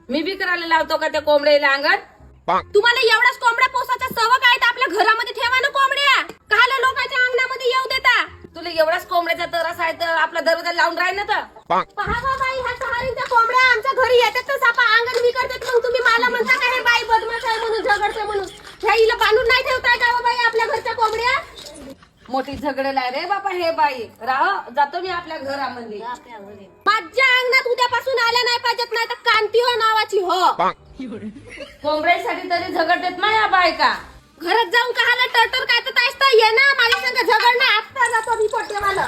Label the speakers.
Speaker 1: मी बी करायला लावतो का त्या कोंबड्याला अंगण?
Speaker 2: तुम्हाला एवढाच कोंबड्या पोसाचा सवक आहे तर आपल्या घरामध्ये ठेवा ना कोंबड्या. काला लोकांच्या अंगणामध्ये येऊ देता.
Speaker 1: तुला एवढाच कोंबड्याचा तरस आहे तर आपला दरवाजा लावून राहील ना तर.
Speaker 2: पहा बा बाई, ह्या सहारींच्या कोंबड्या आमच्या घरी येतात तर सापा अंगण विकतात. मग तुम्ही मला म्हणता का हे बाई बदमाश आहे म्हणून, झगडते म्हणून? ह्या हिला बांधून नाही ठेवताय का हो बाई आपल्या घरच्या कोंबड्या?
Speaker 1: मोठी झगडेला आहे रे बापा हे बाई. राह जातो मी आपल्या घरामध्ये.
Speaker 2: माझ्या अंगणात उद्यापासून आल्या नाही पाहिजेत, नाही तर कांती हो नावाची हो.
Speaker 1: कोंबड्यासाठी तरी झगडतेत ना या बायका.
Speaker 2: घरात जाऊन कहाला टरटर काय तर तायसता ये ना माझ्या संग झगडणं. आत्ता जातो मी पोटेवाला.